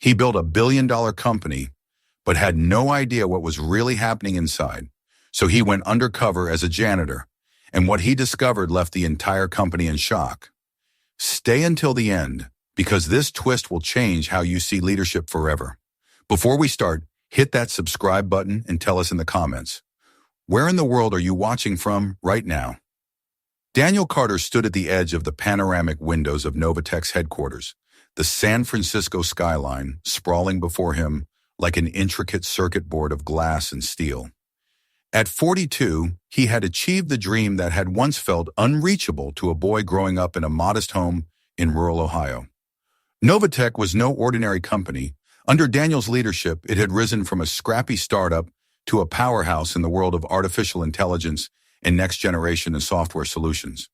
He built a billion-dollar company, but had no idea what was really happening inside. So he went undercover as a janitor, and what he discovered left the entire company in shock. Stay until the end, because this twist will change how you see leadership forever. Before we start, hit that subscribe button and tell us in the comments. Where in the world are you watching from right now? Daniel Carter stood at the edge of the panoramic windows of Novatech's headquarters, the San Francisco skyline sprawling before him like an intricate circuit board of glass and steel. At 42, he had achieved the dream that had once felt unreachable to a boy growing up in a modest home in rural Ohio. Novatech was no ordinary company. Under Daniel's leadership, it had risen from a scrappy startup to a powerhouse in the world of artificial intelligence and next-generation software solutions.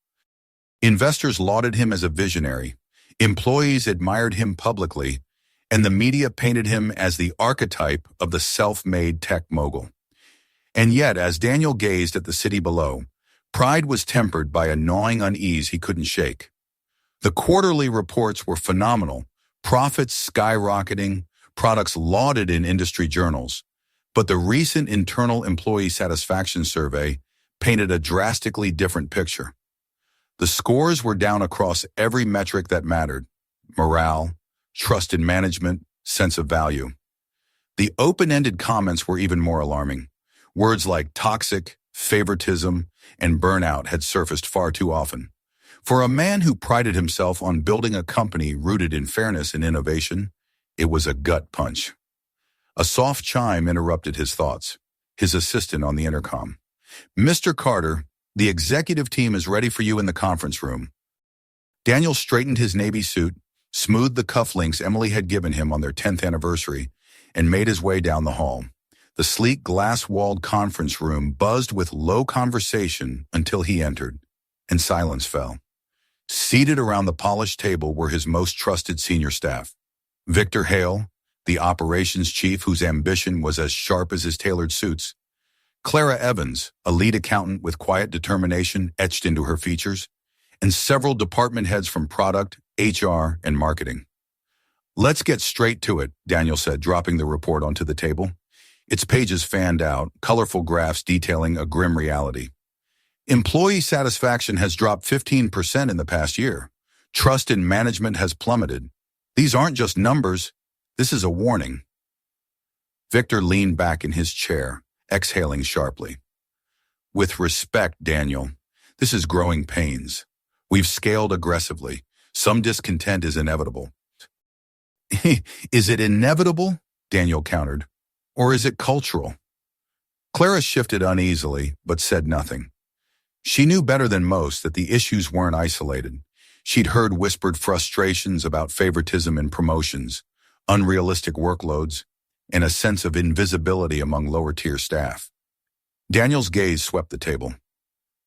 Investors lauded him as a visionary, employees admired him publicly, and the media painted him as the archetype of the self-made tech mogul. And yet, as Daniel gazed at the city below, pride was tempered by a gnawing unease he couldn't shake. The quarterly reports were phenomenal, profits skyrocketing, products lauded in industry journals, but the recent internal employee satisfaction survey painted a drastically different picture. The scores were down across every metric that mattered: morale, trust in management, sense of value. The open-ended comments were even more alarming. Words like toxic, favoritism, and burnout had surfaced far too often. For a man who prided himself on building a company rooted in fairness and innovation, it was a gut punch. A soft chime interrupted his thoughts, his assistant on the intercom. "Mr. Carter, the executive team is ready for you in the conference room." Daniel straightened his navy suit, smoothed the cufflinks Emily had given him on their 10th anniversary, and made his way down the hall. The sleek glass-walled conference room buzzed with low conversation until he entered, and silence fell. Seated around the polished table were his most trusted senior staff. Victor Hale, the operations chief whose ambition was as sharp as his tailored suits. Clara Evans, a lead accountant with quiet determination etched into her features, and several department heads from product, HR, and marketing. "Let's get straight to it," Daniel said, dropping the report onto the table. Its pages fanned out, colorful graphs detailing a grim reality. Employee satisfaction has dropped 15% in the past year. Trust in management has plummeted. These aren't just numbers. This is a warning. Victor leaned back in his chair, exhaling sharply. "With respect, Daniel, this is growing pains. We've scaled aggressively. Some discontent is inevitable." "Is it inevitable?" Daniel countered. "Or is it cultural?" Clara shifted uneasily, but said nothing. She knew better than most that the issues weren't isolated. She'd heard whispered frustrations about favoritism in promotions, unrealistic workloads, and a sense of invisibility among lower-tier staff. Daniel's gaze swept the table.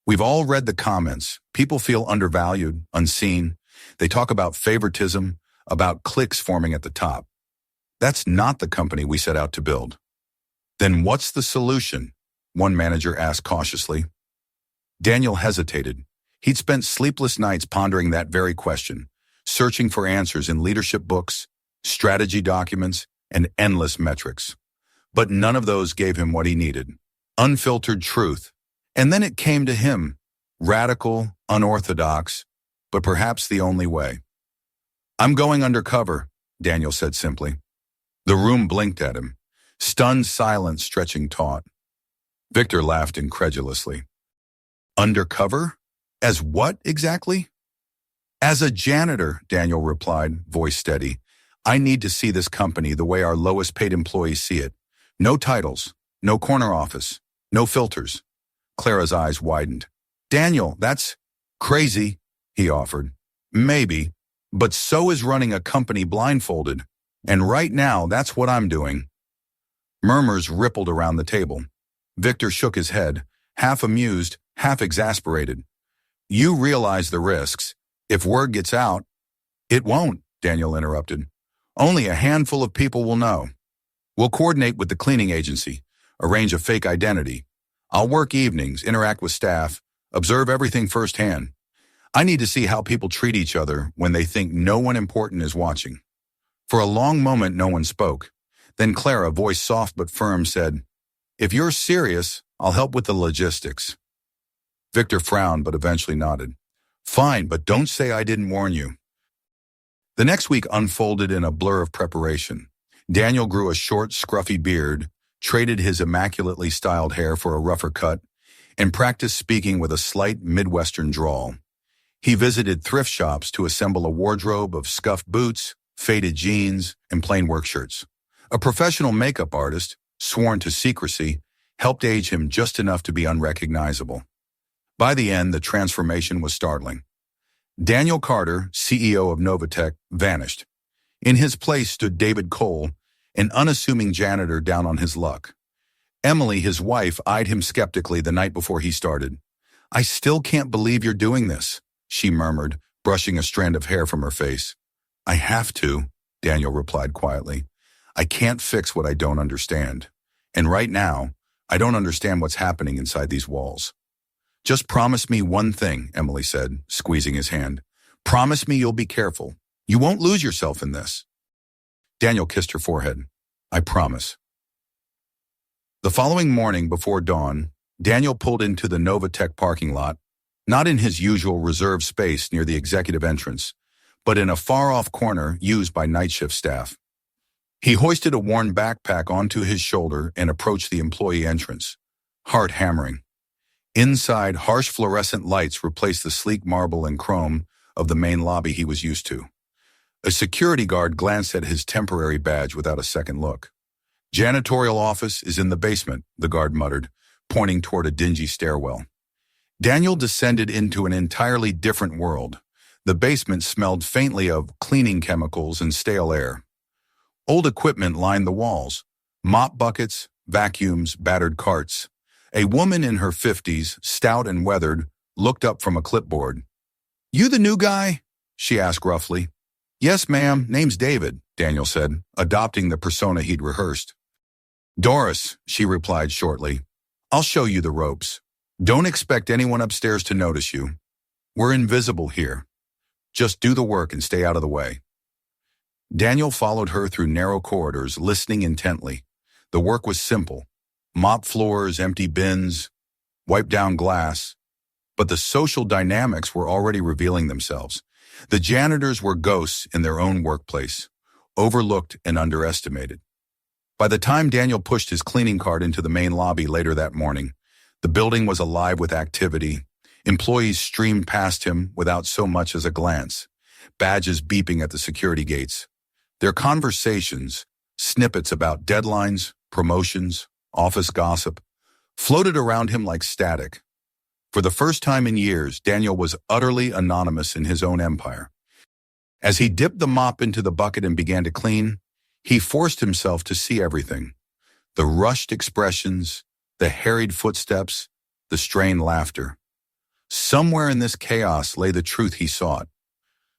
"We've all read the comments. People feel undervalued, unseen. They talk about favoritism, about cliques forming at the top. That's not the company we set out to build." "Then what's the solution?" one manager asked cautiously. Daniel hesitated. He'd spent sleepless nights pondering that very question, searching for answers in leadership books, strategy documents, and endless metrics. But none of those gave him what he needed: unfiltered truth. And then it came to him, radical, unorthodox, but perhaps the only way. "I'm going undercover," Daniel said simply. The room blinked at him, stunned silence stretching taut. Victor laughed incredulously. "Undercover? As what exactly?" "As a janitor," Daniel replied, voice steady. "I need to see this company the way our lowest paid employees see it. No titles, no corner office, no filters." Clara's eyes widened. "Daniel, that's crazy," he offered. "Maybe, but so is running a company blindfolded. And right now, that's what I'm doing." Murmurs rippled around the table. Victor shook his head, half amused, half exasperated. "You realize the risks. If word gets out—" "It won't," Daniel interrupted. "Only a handful of people will know. We'll coordinate with the cleaning agency, arrange a fake identity. I'll work evenings, interact with staff, observe everything firsthand. I need to see how people treat each other when they think no one important is watching." For a long moment, no one spoke. Then Clara, voice soft but firm, said, "If you're serious, I'll help with the logistics." Victor frowned but eventually nodded. "Fine, but don't say I didn't warn you." The next week unfolded in a blur of preparation. Daniel grew a short, scruffy beard, traded his immaculately styled hair for a rougher cut, and practiced speaking with a slight Midwestern drawl. He visited thrift shops to assemble a wardrobe of scuffed boots, faded jeans, and plain work shirts. A professional makeup artist, sworn to secrecy, helped age him just enough to be unrecognizable. By the end, the transformation was startling. Daniel Carter, CEO of Novatech, vanished. In his place stood David Cole, an unassuming janitor down on his luck. Emily, his wife, eyed him skeptically the night before he started. "I still can't believe you're doing this," she murmured, brushing a strand of hair from her face. "I have to," Daniel replied quietly. "I can't fix what I don't understand. And right now, I don't understand what's happening inside these walls." "Just promise me one thing," Emily said, squeezing his hand. "Promise me you'll be careful. You won't lose yourself in this." Daniel kissed her forehead. "I promise." The following morning before dawn, Daniel pulled into the Novatech parking lot, not in his usual reserved space near the executive entrance, but in a far-off corner used by night shift staff. He hoisted a worn backpack onto his shoulder and approached the employee entrance, heart hammering. Inside, harsh fluorescent lights replaced the sleek marble and chrome of the main lobby he was used to. A security guard glanced at his temporary badge without a second look. "Janitorial office is in the basement," the guard muttered, pointing toward a dingy stairwell. Daniel descended into an entirely different world. The basement smelled faintly of cleaning chemicals and stale air. Old equipment lined the walls: mop buckets, vacuums, battered carts. A woman in her 50s, stout and weathered, looked up from a clipboard. "You the new guy?" she asked gruffly. "Yes, ma'am. Name's David," Daniel said, adopting the persona he'd rehearsed. "Doris," she replied shortly. "I'll show you the ropes. Don't expect anyone upstairs to notice you. We're invisible here. Just do the work and stay out of the way." Daniel followed her through narrow corridors, listening intently. The work was simple. Mop floors, empty bins, wipe down glass. But the social dynamics were already revealing themselves. The janitors were ghosts in their own workplace, overlooked and underestimated. By the time Daniel pushed his cleaning cart into the main lobby later that morning, the building was alive with activity. Employees streamed past him without so much as a glance, badges beeping at the security gates. Their conversations, snippets about deadlines, promotions, office gossip, floated around him like static. For the first time in years, Daniel was utterly anonymous in his own empire. As he dipped the mop into the bucket and began to clean, he forced himself to see everything: the rushed expressions, the harried footsteps, the strained laughter. Somewhere in this chaos lay the truth he sought.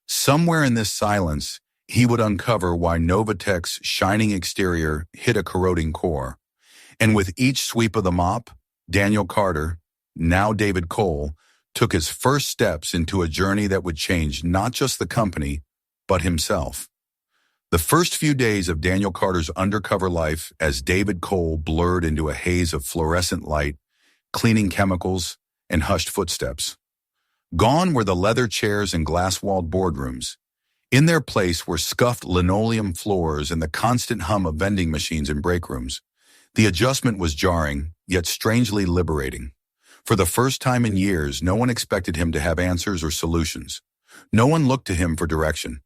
Somewhere in this silence, he would uncover why Novatech's shining exterior hid a corroding core. And with each sweep of the mop, Daniel Carter, now David Cole, took his first steps into a journey that would change not just the company, but himself. The first few days of Daniel Carter's undercover life as David Cole blurred into a haze of fluorescent light, cleaning chemicals, and hushed footsteps. Gone were the leather chairs and glass-walled boardrooms. In their place were scuffed linoleum floors and the constant hum of vending machines in break rooms. The adjustment was jarring, yet strangely liberating. For the first time in years, no one expected him to have answers or solutions. No one looked to him for direction.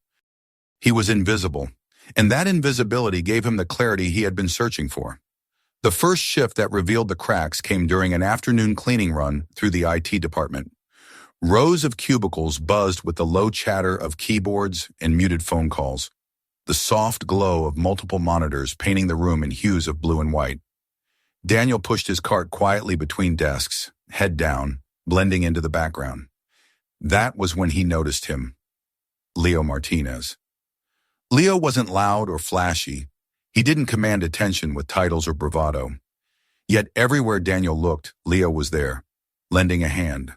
He was invisible, and that invisibility gave him the clarity he had been searching for. The first shift that revealed the cracks came during an afternoon cleaning run through the IT department. Rows of cubicles buzzed with the low chatter of keyboards and muted phone calls, the soft glow of multiple monitors painting the room in hues of blue and white. Daniel pushed his cart quietly between desks, head down, blending into the background. That was when he noticed him. Leo Martinez. Leo wasn't loud or flashy. He didn't command attention with titles or bravado. Yet everywhere Daniel looked, Leo was there, lending a hand.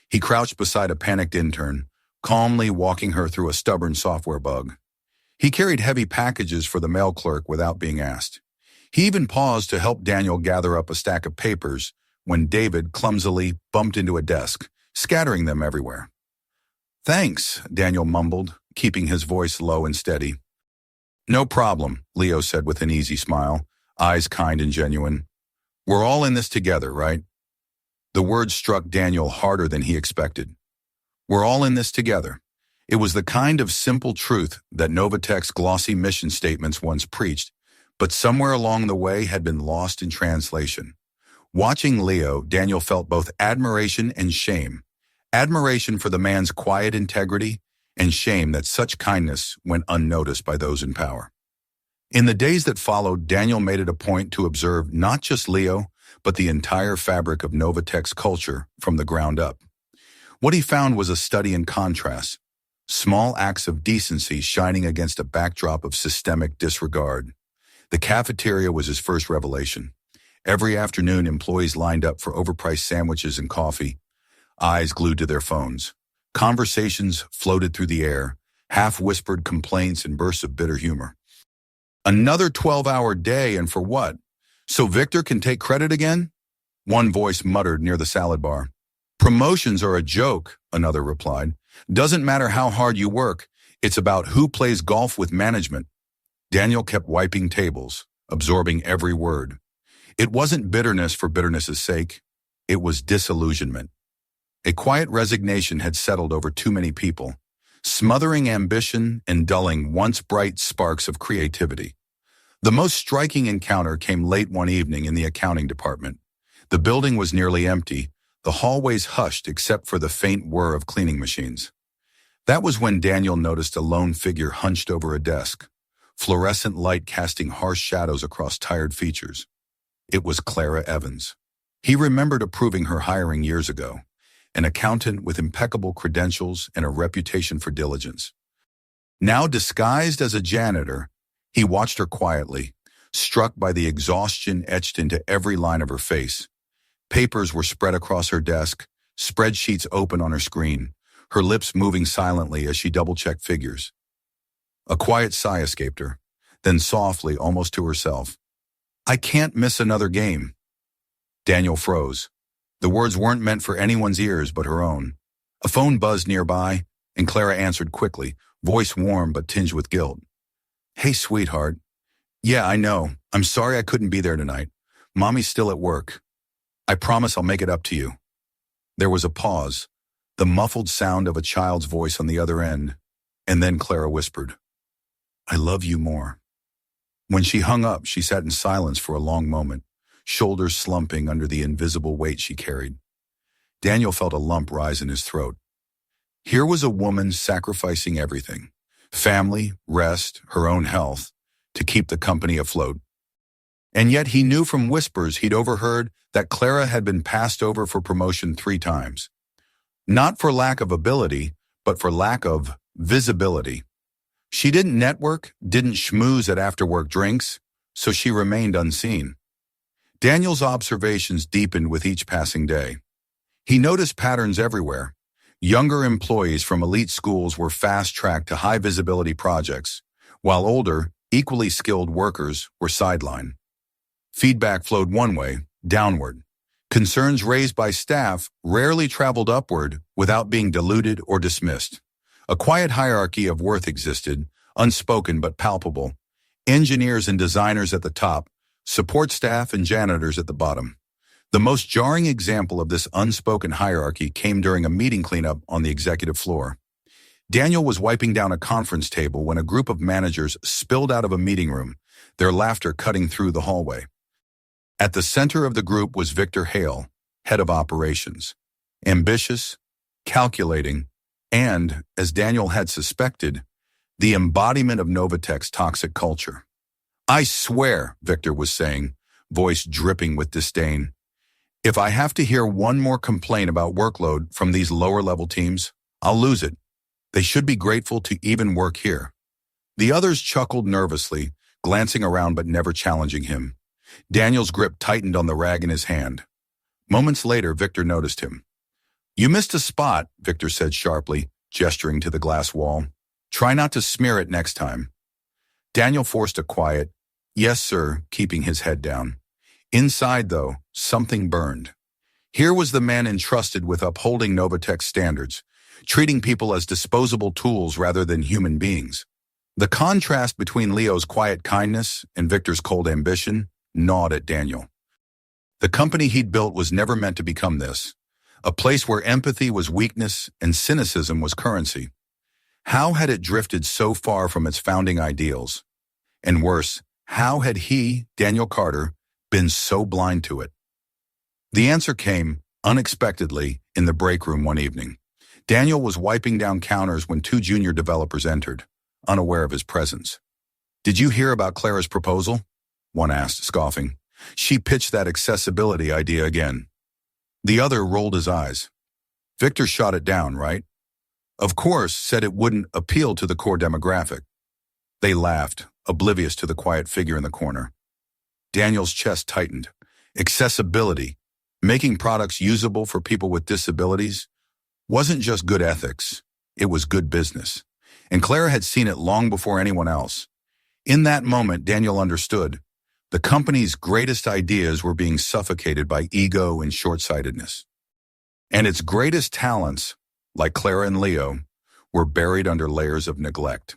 He crouched beside a panicked intern, calmly walking her through a stubborn software bug. He carried heavy packages for the mail clerk without being asked. He even paused to help Daniel gather up a stack of papers when David clumsily bumped into a desk, scattering them everywhere. "Thanks," Daniel mumbled, keeping his voice low and steady. "No problem," Leo said with an easy smile, eyes kind and genuine. "We're all in this together, right?" The words struck Daniel harder than he expected. We're all in this together. It was the kind of simple truth that Novatech's glossy mission statements once preached, but somewhere along the way had been lost in translation. Watching Leo, Daniel felt both admiration and shame. Admiration for the man's quiet integrity, and shame that such kindness went unnoticed by those in power. In the days that followed, Daniel made it a point to observe not just Leo, but the entire fabric of Novatech's culture from the ground up. What he found was a study in contrast, small acts of decency shining against a backdrop of systemic disregard. The cafeteria was his first revelation. Every afternoon, employees lined up for overpriced sandwiches and coffee, eyes glued to their phones. Conversations floated through the air, half-whispered complaints and bursts of bitter humor. Another 12-hour day, and for what? So Victor can take credit again? One voice muttered near the salad bar. Promotions are a joke, another replied. Doesn't matter how hard you work, it's about who plays golf with management. Daniel kept wiping tables, absorbing every word. It wasn't bitterness for bitterness's sake. It was disillusionment. A quiet resignation had settled over too many people, smothering ambition and dulling once bright sparks of creativity. The most striking encounter came late one evening in the accounting department. The building was nearly empty, the hallways hushed except for the faint whir of cleaning machines. That was when Daniel noticed a lone figure hunched over a desk, fluorescent light casting harsh shadows across tired features. It was Clara Evans. He remembered approving her hiring years ago, an accountant with impeccable credentials and a reputation for diligence. Now disguised as a janitor, he watched her quietly, struck by the exhaustion etched into every line of her face. Papers were spread across her desk, spreadsheets open on her screen, her lips moving silently as she double-checked figures. A quiet sigh escaped her, then softly, almost to herself, "I can't miss another game." Daniel froze. The words weren't meant for anyone's ears but her own. A phone buzzed nearby, and Clara answered quickly, voice warm but tinged with guilt. "Hey, sweetheart. Yeah, I know. I'm sorry I couldn't be there tonight. Mommy's still at work. I promise I'll make it up to you." There was a pause, the muffled sound of a child's voice on the other end, and then Clara whispered, "I love you more." When she hung up, she sat in silence for a long moment, shoulders slumping under the invisible weight she carried. Daniel felt a lump rise in his throat. Here was a woman sacrificing everything, family, rest, her own health, to keep the company afloat. And yet he knew from whispers he'd overheard that Clara had been passed over for promotion 3 times. Not for lack of ability, but for lack of visibility. She didn't network, didn't schmooze at after-work drinks, so she remained unseen. Daniel's observations deepened with each passing day. He noticed patterns everywhere. Younger employees from elite schools were fast-tracked to high-visibility projects, while older, equally skilled workers were sidelined. Feedback flowed one way, downward. Concerns raised by staff rarely traveled upward without being diluted or dismissed. A quiet hierarchy of worth existed, unspoken but palpable. Engineers and designers at the top, support staff and janitors at the bottom. The most jarring example of this unspoken hierarchy came during a meeting cleanup on the executive floor. Daniel was wiping down a conference table when a group of managers spilled out of a meeting room, their laughter cutting through the hallway. At the center of the group was Victor Hale, head of operations. Ambitious, calculating, and, as Daniel had suspected, the embodiment of Novatech's toxic culture. "I swear," Victor was saying, voice dripping with disdain, "if I have to hear one more complaint about workload from these lower-level teams, I'll lose it. They should be grateful to even work here." The others chuckled nervously, glancing around but never challenging him. Daniel's grip tightened on the rag in his hand. Moments later, Victor noticed him. "You missed a spot," Victor said sharply, gesturing to the glass wall. "Try not to smear it next time." Daniel forced a quiet, "Yes, sir," keeping his head down. Inside, though, something burned. Here was the man entrusted with upholding Novatech's standards, treating people as disposable tools rather than human beings. The contrast between Leo's quiet kindness and Victor's cold ambition gnawed at Daniel. The company he'd built was never meant to become this, a place where empathy was weakness and cynicism was currency. How had it drifted so far from its founding ideals? And worse, how had he, Daniel Carter, been so blind to it? The answer came, unexpectedly, in the break room one evening. Daniel was wiping down counters when two junior developers entered, unaware of his presence. "Did you hear about Clara's proposal?" one asked, scoffing. "She pitched that accessibility idea again." The other rolled his eyes. "Victor shot it down, right?" "Of course, said it wouldn't appeal to the core demographic." They laughed, oblivious to the quiet figure in the corner. Daniel's chest tightened. Accessibility, making products usable for people with disabilities, wasn't just good ethics, it was good business. And Clara had seen it long before anyone else. In that moment, Daniel understood. The company's greatest ideas were being suffocated by ego and short-sightedness. And its greatest talents, like Clara and Leo, were buried under layers of neglect.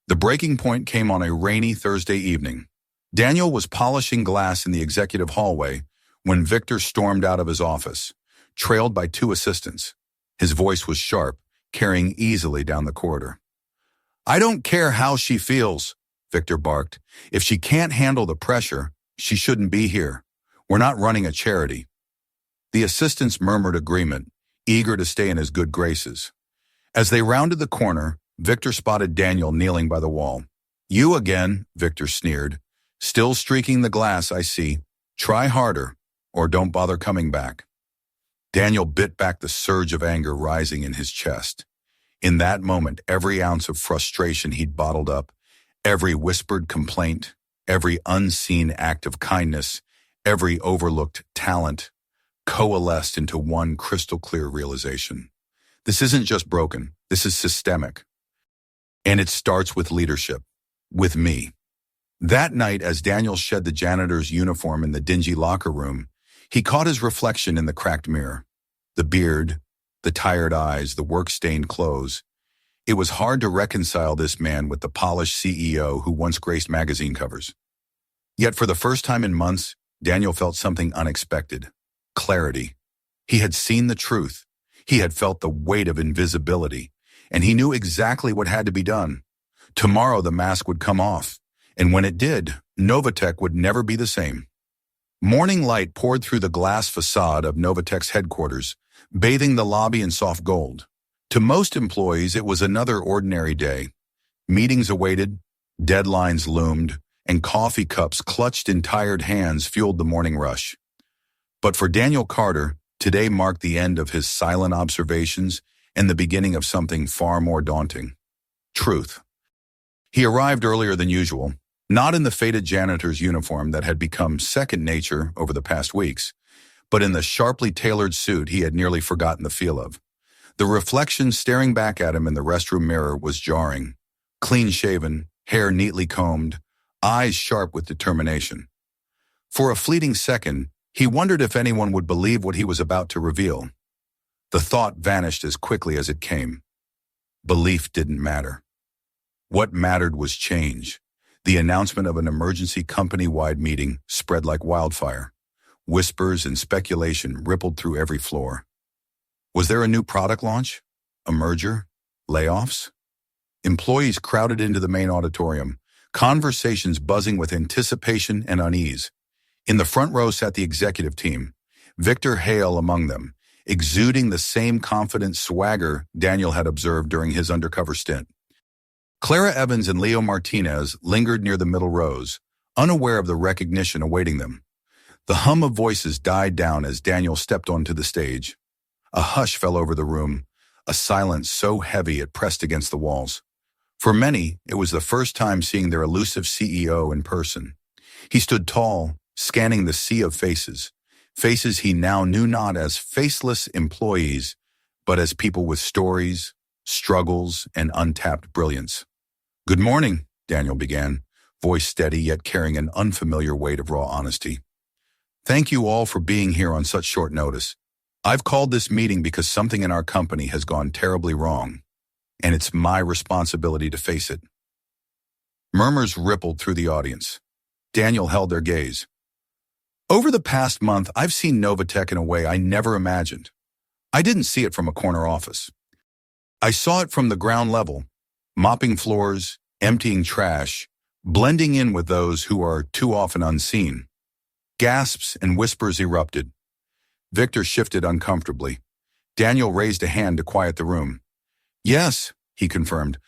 The breaking point came on a rainy Thursday evening. Daniel was polishing glass in the executive hallway when Victor stormed out of his office, trailed by two assistants. His voice was sharp, carrying easily down the corridor. "I don't care how she feels," Victor barked. "If she can't handle the pressure, she shouldn't be here. We're not running a charity." The assistants murmured agreement, eager to stay in his good graces. As they rounded the corner, Victor spotted Daniel kneeling by the wall. "You again," Victor sneered. "Still streaking the glass, I see. Try harder, or don't bother coming back." Daniel bit back the surge of anger rising in his chest. In that moment, every ounce of frustration he'd bottled up, every whispered complaint, every unseen act of kindness, every overlooked talent, coalesced into one crystal-clear realization. This isn't just broken, this is systemic. And it starts with leadership, with me. That night, as Daniel shed the janitor's uniform in the dingy locker room, he caught his reflection in the cracked mirror. The beard, the tired eyes, the work-stained clothes. It was hard to reconcile this man with the polished CEO who once graced magazine covers. Yet for the first time in months, Daniel felt something unexpected. Clarity. He had seen the truth. He had felt the weight of invisibility, and he knew exactly what had to be done. Tomorrow the mask would come off, and when it did, Novatech would never be the same. Morning light poured through the glass facade of Novatech's headquarters, bathing the lobby in soft gold. To most employees, it was another ordinary day. Meetings awaited, deadlines loomed, and coffee cups clutched in tired hands fueled the morning rush. But for Daniel Carter, today marked the end of his silent observations and the beginning of something far more daunting. Truth. He arrived earlier than usual, not in the faded janitor's uniform that had become second nature over the past weeks, but in the sharply tailored suit he had nearly forgotten the feel of. The reflection staring back at him in the restroom mirror was jarring. Clean-shaven, hair neatly combed, eyes sharp with determination. For a fleeting second, he wondered if anyone would believe what he was about to reveal. The thought vanished as quickly as it came. Belief didn't matter. What mattered was change. The announcement of an emergency company-wide meeting spread like wildfire. Whispers and speculation rippled through every floor. Was there a new product launch? A merger? Layoffs? Employees crowded into the main auditorium, conversations buzzing with anticipation and unease. In the front row sat the executive team, Victor Hale among them, exuding the same confident swagger Daniel had observed during his undercover stint. Clara Evans and Leo Martinez lingered near the middle rows, unaware of the recognition awaiting them. The hum of voices died down as Daniel stepped onto the stage. A hush fell over the room, a silence so heavy it pressed against the walls. For many, it was the first time seeing their elusive CEO in person. He stood tall, scanning the sea of faces, faces he now knew not as faceless employees, but as people with stories, struggles, and untapped brilliance. "Good morning," Daniel began, voice steady yet carrying an unfamiliar weight of raw honesty. Thank you all for being here on such short notice. I've called this meeting because something in our company has gone terribly wrong, and it's my responsibility to face it. Murmurs rippled through the audience. Daniel held their gaze. Over the past month, I've seen Novatech in a way I never imagined. I didn't see it from a corner office. I saw it from the ground level, mopping floors, emptying trash, blending in with those who are too often unseen. Gasps and whispers erupted. Victor shifted uncomfortably. Daniel raised a hand to quiet the room. Yes, he confirmed.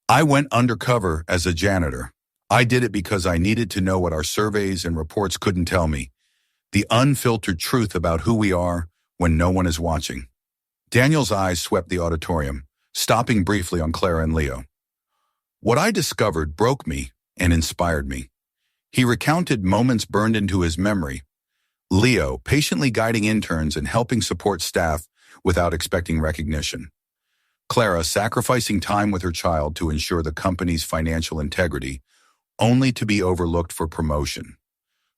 I went undercover as a janitor. I did it because I needed to know what our surveys and reports couldn't tell me. The unfiltered truth about who we are when no one is watching. Daniel's eyes swept the auditorium, stopping briefly on Clara and Leo. What I discovered broke me and inspired me. He recounted moments burned into his memory. Leo, patiently guiding interns and helping support staff without expecting recognition. Clara, sacrificing time with her child to ensure the company's financial integrity, only to be overlooked for promotion.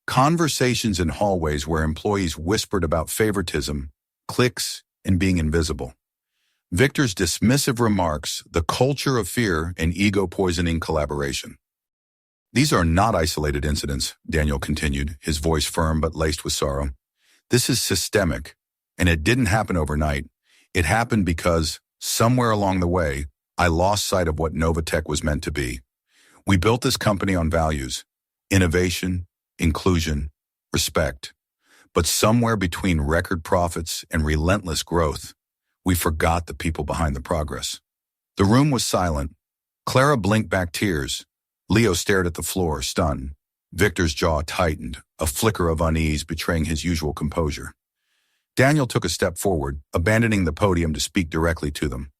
Conversations in hallways where employees whispered about favoritism, cliques, and being invisible. Victor's dismissive remarks, the culture of fear and ego-poisoning collaboration. These are not isolated incidents, Daniel continued, his voice firm but laced with sorrow. This is systemic, and it didn't happen overnight. It happened because, somewhere along the way, I lost sight of what Novatech was meant to be. We built this company on values, innovation, inclusion, respect. But somewhere between record profits and relentless growth, we forgot the people behind the progress. The room was silent. Clara blinked back tears. Leo stared at the floor, stunned. Victor's jaw tightened, a flicker of unease betraying his usual composure. Daniel took a step forward, abandoning the podium to speak directly to them.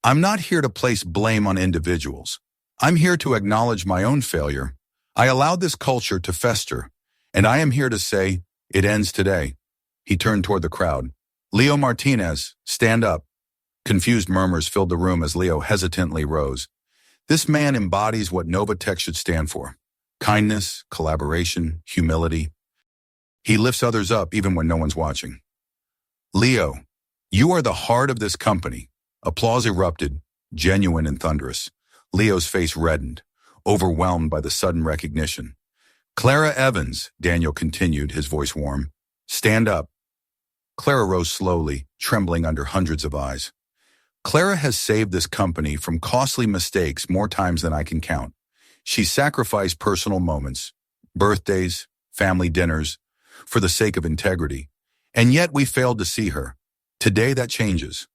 I'm not here to place blame on individuals. I'm here to acknowledge my own failure. I allowed this culture to fester, and I am here to say it ends today. He turned toward the crowd. Leo Martinez, stand up. Confused murmurs filled the room as Leo hesitantly rose. This man embodies what Novatech should stand for. Kindness, collaboration, humility. He lifts others up even when no one's watching. Leo, you are the heart of this company. Applause erupted, genuine and thunderous. Leo's face reddened, overwhelmed by the sudden recognition. Clara Evans, Daniel continued, his voice warm. Stand up. Clara rose slowly, trembling under hundreds of eyes. Clara has saved this company from costly mistakes more times than I can count. She sacrificed personal moments, birthdays, family dinners, for the sake of integrity. And yet we failed to see her. Today that changes.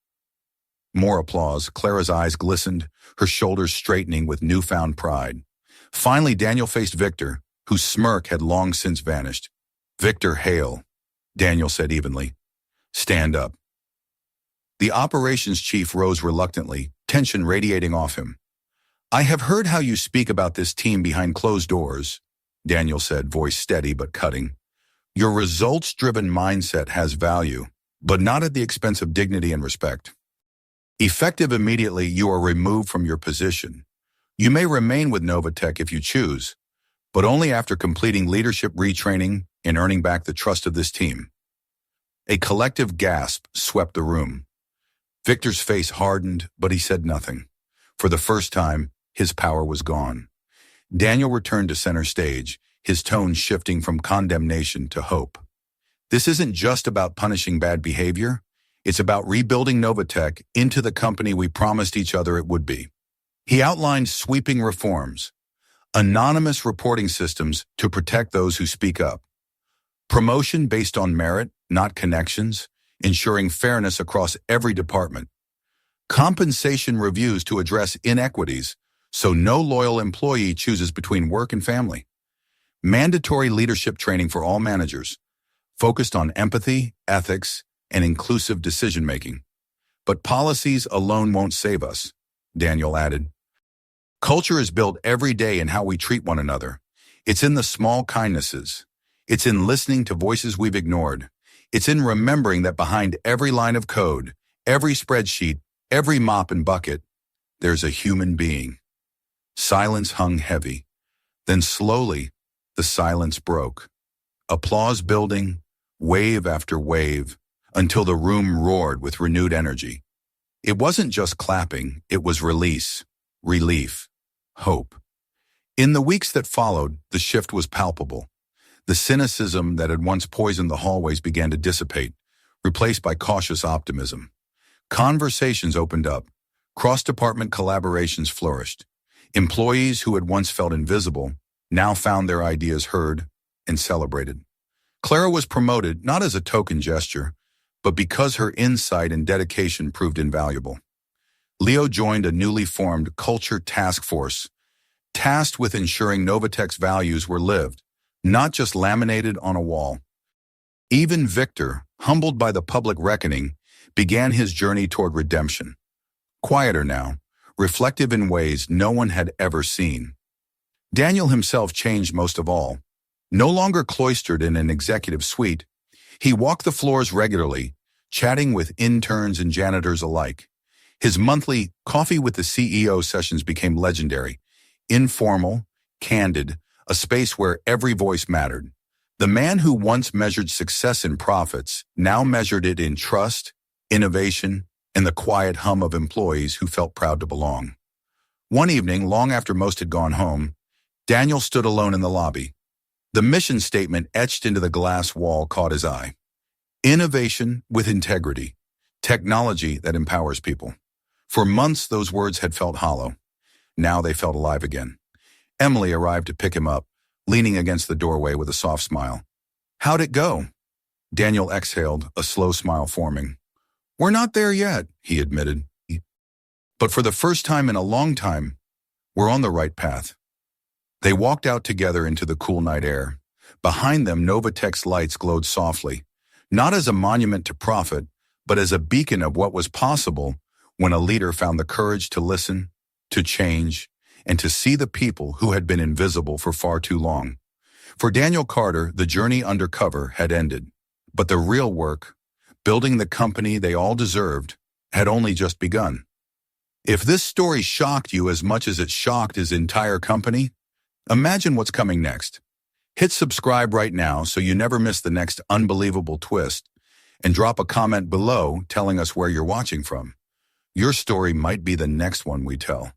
More applause. Clara's eyes glistened, her shoulders straightening with newfound pride. Finally, Daniel faced Victor, whose smirk had long since vanished. Victor, hail, Daniel said evenly. Stand up. The operations chief rose reluctantly, tension radiating off him. I have heard how you speak about this team behind closed doors, Daniel said, voice steady but cutting. Your results-driven mindset has value, but not at the expense of dignity and respect. Effective immediately, you are removed from your position. You may remain with Novatech if you choose, but only after completing leadership retraining and earning back the trust of this team. A collective gasp swept the room. Victor's face hardened, but he said nothing. For the first time, his power was gone. Daniel returned to center stage, his tone shifting from condemnation to hope. This isn't just about punishing bad behavior. It's about rebuilding Novatech into the company we promised each other it would be. He outlined sweeping reforms, anonymous reporting systems to protect those who speak up, promotion based on merit, not connections, ensuring fairness across every department, compensation reviews to address inequities so no loyal employee chooses between work and family, mandatory leadership training for all managers, focused on empathy, ethics, and inclusive decision-making. But policies alone won't save us, Daniel added. Culture is built every day in how we treat one another. It's in the small kindnesses. It's in listening to voices we've ignored. It's in remembering that behind every line of code, every spreadsheet, every mop and bucket, there's a human being. Silence hung heavy. Then slowly, the silence broke. Applause building, wave after wave, until the room roared with renewed energy. It wasn't just clapping, it was release, relief, hope. In the weeks that followed, the shift was palpable. The cynicism that had once poisoned the hallways began to dissipate, replaced by cautious optimism. Conversations opened up. Cross-department collaborations flourished. Employees who had once felt invisible now found their ideas heard and celebrated. Clara was promoted not as a token gesture, but because her insight and dedication proved invaluable. Leo joined a newly formed culture task force, tasked with ensuring Novatech's values were lived, not just laminated on a wall. Even Victor, humbled by the public reckoning, began his journey toward redemption. Quieter now, reflective in ways no one had ever seen. Daniel himself changed most of all. No longer cloistered in an executive suite, he walked the floors regularly, chatting with interns and janitors alike. His monthly coffee with the CEO sessions became legendary, informal, candid, a space where every voice mattered. The man who once measured success in profits now measured it in trust, innovation, and the quiet hum of employees who felt proud to belong. One evening, long after most had gone home, Daniel stood alone in the lobby. The mission statement etched into the glass wall caught his eye. Innovation with integrity. Technology that empowers people. For months, those words had felt hollow. Now they felt alive again. Emily arrived to pick him up, leaning against the doorway with a soft smile. "How'd it go?" Daniel exhaled, a slow smile forming. "We're not there yet," he admitted. "But for the first time in a long time, we're on the right path." They walked out together into the cool night air. Behind them, Novatech's lights glowed softly, not as a monument to profit, but as a beacon of what was possible when a leader found the courage to listen, to change, and to see the people who had been invisible for far too long. For Daniel Carter, the journey undercover had ended, but the real work, building the company they all deserved, had only just begun. If this story shocked you as much as it shocked his entire company, imagine what's coming next. Hit subscribe right now so you never miss the next unbelievable twist, and drop a comment below telling us where you're watching from. Your story might be the next one we tell.